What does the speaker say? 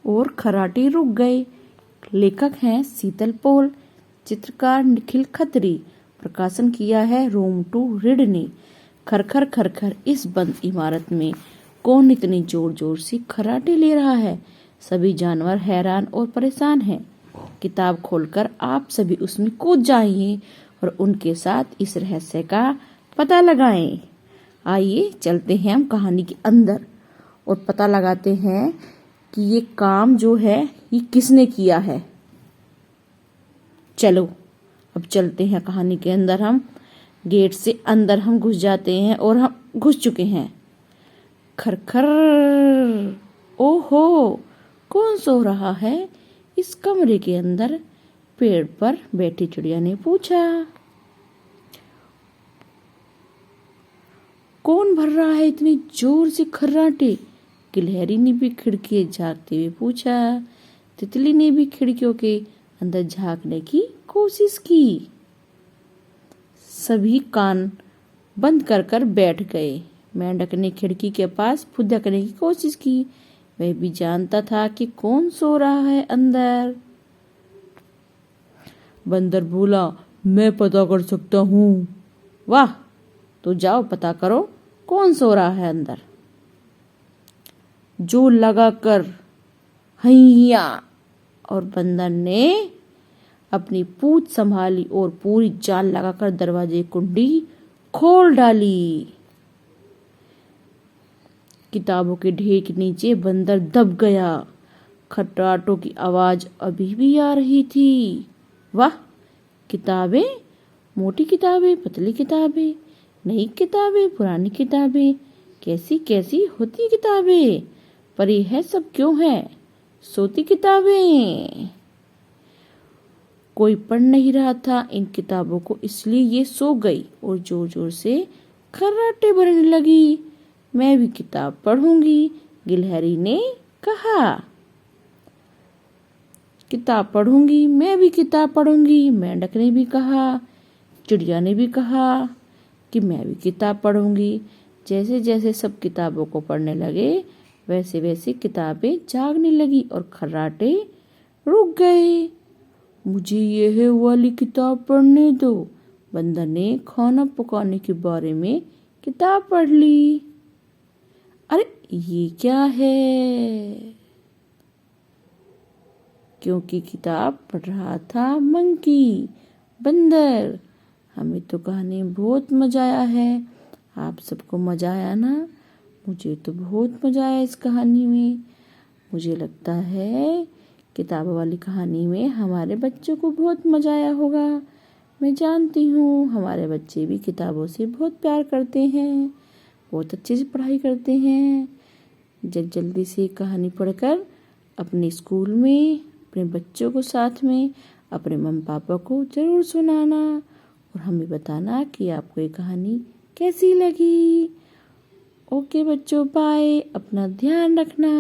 और खर्राटे रुक गए। लेखक हैं शीतल पॉल, चित्रकार निखिल खत्री, प्रकाशन किया है रोम टू रीड ने। खरखर खरखर इस बंद इमारत में कौन इतनी जोर जोर से खर्राटे ले रहा है? सभी जानवर हैरान और परेशान हैं। किताब खोलकर आप सभी उसमें कूद जाइए और उनके साथ इस रहस्य का पता लगाएं। आइए चलते हैं हम कहानी के अंदर और पता लगाते हैं कि ये काम जो है ये किसने किया है। चलो अब चलते हैं कहानी के अंदर। हम गेट से अंदर हम घुस जाते हैं और हम घुस चुके हैं। खरखर, ओहो, कौन सो रहा है इस कमरे के अंदर? पेड़ पर बैठी चिड़िया ने पूछा। कौन भर रहा है इतनी जोर से खर्राटे? गिलहरी ने भी खिड़की झांकते हुए पूछा। तितली ने भी खिड़कियों के अंदर झांकने की कोशिश की। सभी कान बंद कर कर बैठ गए। मेंढक ने खिड़की के पास फुदकने की कोशिश की। वह भी जानता था कि कौन सो रहा है अंदर। बंदर बोला, मैं पता कर सकता हूँ। वाह, तो जाओ पता करो कौन सो रहा है अंदर। जोर लगाकर हैया, और बंदर ने अपनी पूंछ संभाली और पूरी जान लगाकर दरवाजे कुंडी खोल डाली। किताबों के ढेर के नीचे बंदर दब गया। खर्राटों की आवाज अभी भी आ रही थी। वाह, किताबें, मोटी किताबें, पतली किताबें, नई किताबें, पुरानी किताबें, कैसी कैसी होती किताबें, पर यह सब क्यों है? सोती किताबें। कोई पढ़ नहीं रहा था इन किताबों को, इसलिए ये सो गई और जोर जोर से खर्राटे भरने लगी। मैं भी किताब पढ़ूंगी, गिलहरी ने कहा। किताब पढ़ूंगी, मैं भी किताब पढ़ूंगी, मेंढक ने भी कहा। चिड़िया ने भी कहा कि मैं भी किताब पढ़ूंगी। जैसे जैसे सब किताबों को पढ़ने लगे वैसे वैसे किताबें जागने लगी और खर्राटे रुक गए। मुझे यह वाली किताब पढ़ने दो। बंदर ने खाना पकाने के बारे में किताब पढ़ ली। अरे ये क्या है? क्योंकि किताब पढ़ रहा था मंकी, बंदर। हमें तो कहानी में बहुत मजा आया है। आप सबको मजा आया ना? मुझे तो बहुत मजा आया इस कहानी में। मुझे लगता है किताब वाली कहानी में हमारे बच्चों को बहुत मजा आया होगा। मैं जानती हूँ हमारे बच्चे भी किताबों से बहुत प्यार करते हैं, बहुत अच्छे से पढ़ाई करते हैं। जल्दी से कहानी पढ़कर अपने स्कूल में अपने बच्चों को साथ में अपने मम्मी पापा को जरूर सुनाना और हमें बताना कि आपको ये कहानी कैसी लगी। ओके बच्चों, बाय, अपना ध्यान रखना।